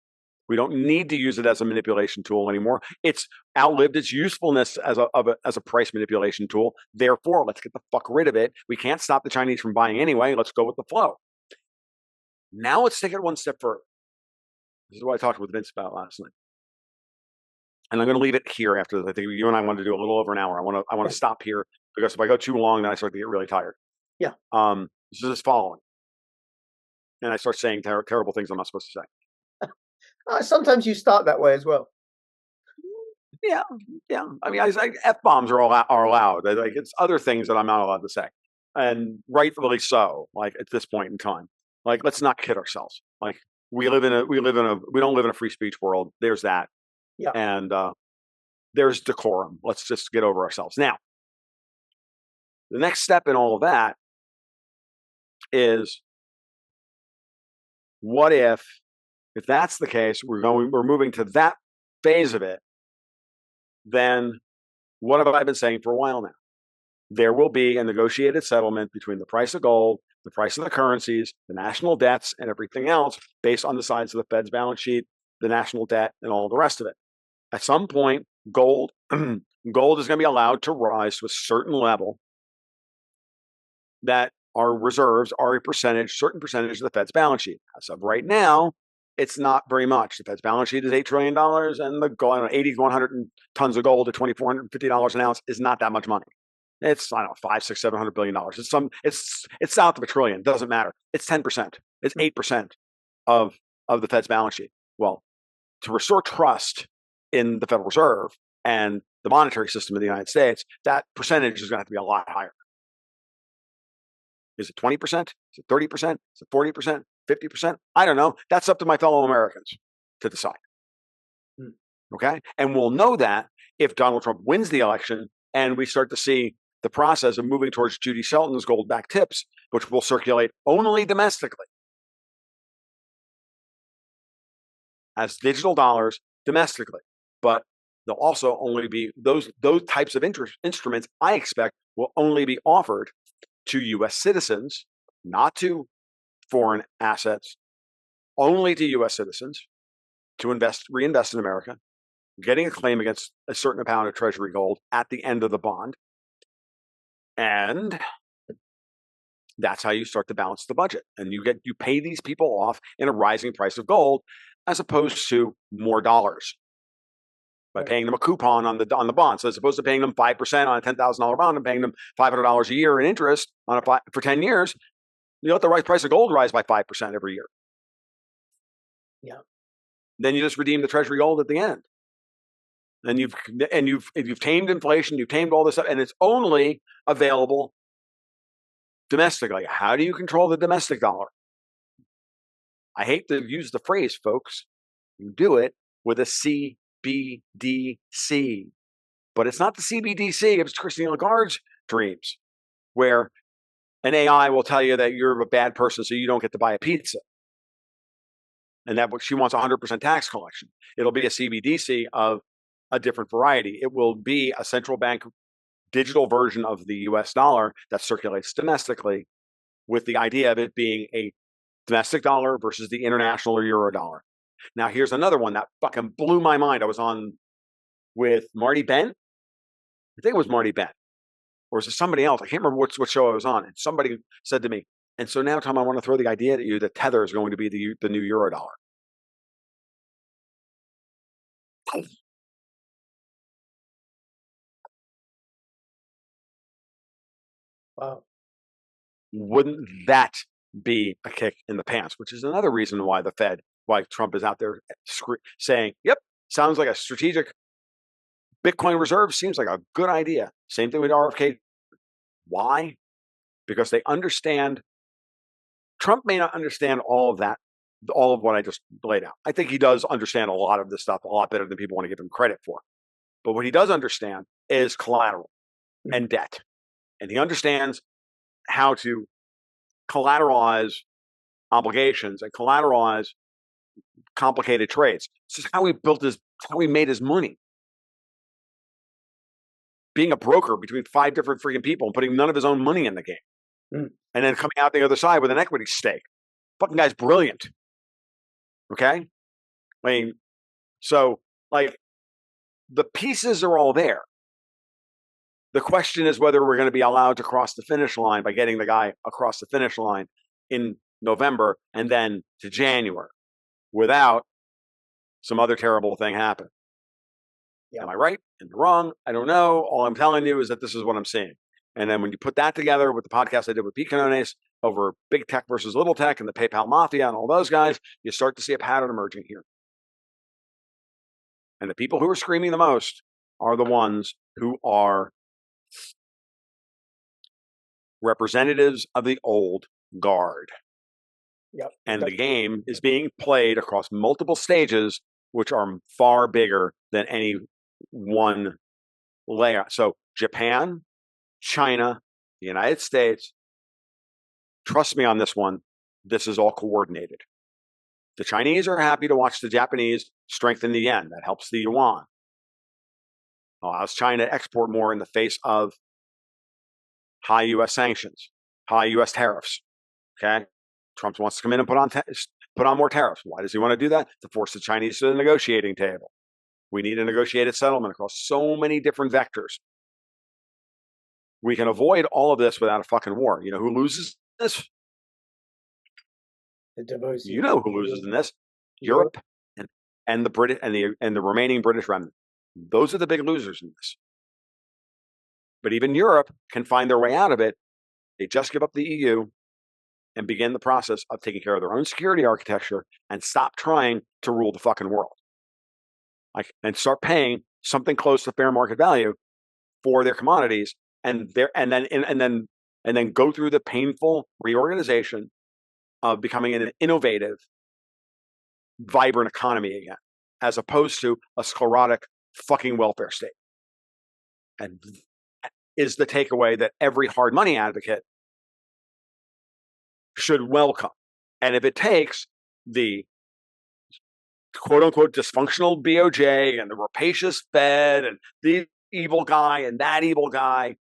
We don't need to use it as a manipulation tool anymore. It's outlived its usefulness as a price manipulation tool. Therefore, let's get the fuck rid of it. We can't stop the Chinese from buying anyway. Let's go with the flow. Now let's take it one step further. This is what I talked with Vince about last night. And I'm going to leave it here after this. I think you and I want to do a little over an hour. I want to stop here because if I go too long, then I start to get really tired. Yeah. This is following. And I start saying terrible things I'm not supposed to say. Sometimes you start that way as well. Yeah. I mean, F-bombs are allowed. Like, it's other things that I'm not allowed to say, and rightfully so. Like, at this point in time, like, let's not kid ourselves. Like, we don't live in a free speech world. There's that. Yeah. And there's decorum. Let's just get over ourselves. Now, the next step in all of that is, what if that's the case, we're moving to that phase of it, then what have I been saying for a while now? There will be a negotiated settlement between the price of gold, the price of the currencies, the national debts, and everything else based on the size of the Fed's balance sheet, the national debt, and all the rest of it. At some point, gold is going to be allowed to rise to a certain level that our reserves are certain percentage of the Fed's balance sheet. As of right now, it's not very much. The Fed's balance sheet is $8 trillion, and the gold, 80 to 100 tons of gold at $2,450 an ounce is not that much money. It's, I don't know, $500, $600, $700 billion. It's south of $1 trillion. Doesn't matter. It's 10%. It's 8% of the Fed's balance sheet. Well, to restore trust in the Federal Reserve and the monetary system of the United States, that percentage is going to have to be a lot higher. Is it 20%? Is it 30%? Is it 40%? 50%? I don't know. That's up to my fellow Americans to decide. Okay? And we'll know that if Donald Trump wins the election and we start to see the process of moving towards Judy Shelton's gold-backed tips, which will circulate only domestically as digital dollars domestically. But they'll also only be those types of instruments, I expect, will only be offered to U.S. citizens, not to foreign assets, only to U.S. citizens to reinvest in America, getting a claim against a certain amount of Treasury gold at the end of the bond. And that's how you start to balance the budget. And you pay these people off in a rising price of gold, as opposed to more dollars by paying them a coupon on the bond. So as opposed to paying them 5% on a $10,000 bond and paying them $500 a year in interest for 10 years, you let the price of gold rise by 5% every year. Yeah. Then you just redeem the Treasury gold at the end. And you've tamed inflation, you've tamed all this stuff, and it's only available domestically. How do you control the domestic dollar? I hate to use the phrase, folks. You do it with a CBDC. But it's not the CBDC, it's Christine Lagarde's dreams, where an AI will tell you that you're a bad person, so you don't get to buy a pizza. And that she wants 100% tax collection. It'll be a CBDC of a different variety. It will be a central bank digital version of the US dollar that circulates domestically, with the idea of it being a domestic dollar versus the international or euro dollar. Now, here's another one that fucking blew my mind. I was on with Marty Bent. I think it was Marty Bent. Or was it somebody else? I can't remember what show I was on. And somebody said to me, and so now, Tom, I want to throw the idea at you that Tether is going to be the new euro dollar. Wow. Wouldn't that be a kick in the pants? Which is another reason why why Trump is out there saying, yep, sounds like a strategic Bitcoin reserve seems like a good idea. Same thing with RFK. Why? Because they understand. Trump may not understand all of that, all of what I just laid out. I think he does understand a lot of this stuff a lot better than people want to give him credit for. But what he does understand is collateral and debt. And he understands how to collateralize obligations and collateralize complicated trades. This is how he made his money. Being a broker between 5 different freaking people and putting none of his own money in the game. And then coming out the other side with an equity stake. Fucking guy's brilliant. Okay? I mean, so, like, the pieces are all there. The question is whether we're going to be allowed to cross the finish line by getting the guy across the finish line in November and then to January without some other terrible thing happen. Yeah. Am I right? Am I wrong? I don't know. All I'm telling you is that this is what I'm seeing. And then when you put that together with the podcast I did with Pete Canones over big tech versus little tech and the PayPal mafia and all those guys, you start to see a pattern emerging here. And the people who are screaming the most are the ones who are representatives of the old guard. Yep. And the game is being played across multiple stages, which are far bigger than any one layer. So Japan, China, the United States, trust me on this one, this is all coordinated. The Chinese are happy to watch the Japanese strengthen the yen. That helps the yuan. Allows China to export more in the face of high U.S. sanctions, high U.S. tariffs. Okay? Trump wants to come in and put on more tariffs. Why does he want to do that? To force the Chinese to the negotiating table. We need a negotiated settlement across so many different vectors. We can avoid all of this without a fucking war. You know who loses this? You know who loses in this? Europe and the British and the remaining British remnant. Those are the big losers in this. But even Europe can find their way out of it. They just give up the EU and begin the process of taking care of their own security architecture and stop trying to rule the fucking world. And start paying something close to fair market value for their commodities, and then go through the painful reorganization of becoming an innovative, vibrant economy again, as opposed to a sclerotic fucking welfare state. And is the takeaway that every hard money advocate should welcome. And if it takes the quote unquote dysfunctional BOJ and the rapacious Fed and the evil guy and that evil guy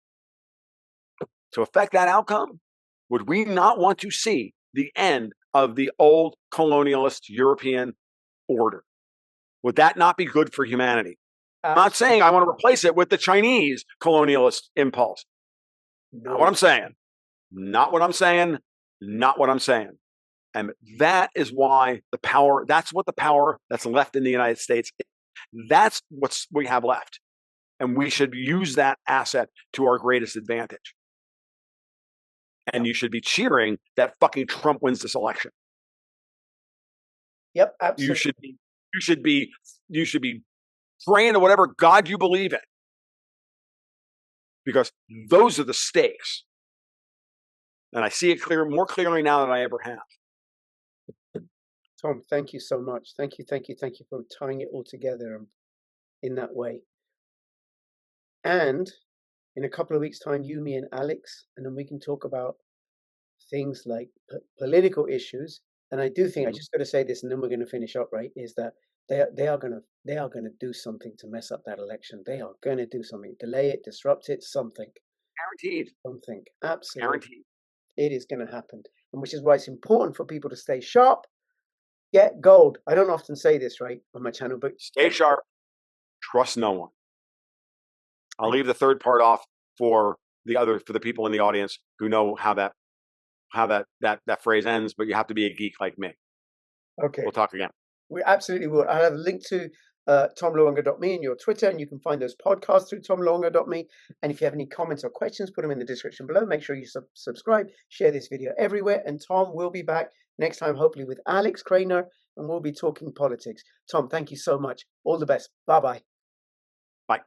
to affect that outcome, would we not want to see the end of the old colonialist European order? Would that not be good for humanity? I'm not saying I want to replace it with the Chinese colonialist impulse. No. Not what I'm saying. Not what I'm saying. Not what I'm saying. And that is why that's what the power that's left in the United States, that's what we have left. And we should use that asset to our greatest advantage. And you should be cheering that fucking Trump wins this election. Yep, absolutely. You should be praying to whatever God you believe in. Because those are the stakes. And I see it more clearly now than I ever have. Tom, thank you so much. Thank you for tying it all together in that way. And in a couple of weeks' time, you, me, and Alex, and then we can talk about things like political issues. And I do think I just got to say this, and then we're going to finish up. Right? Is that they are going to do something to mess up that election. They are going to do something, delay it, disrupt it, something. Guaranteed. Something absolutely guaranteed. It is going to happen, and which is why it's important for people to stay sharp. Get gold. I don't often say this, right, on my channel, but stay sharp. Trust no one. I'll leave the third part off for the people in the audience who know how that phrase ends, but you have to be a geek like me. Okay. We'll talk again. We absolutely will. I'll have a link to tomluongo.me in your Twitter, and you can find those podcasts through tomluongo.me. And if you have any comments or questions, put them in the description below. Make sure you subscribe, share this video everywhere. And Tom will be back next time, hopefully with Alex Craner, and we'll be talking politics. Tom, thank you so much. All the best. Bye-bye. Bye.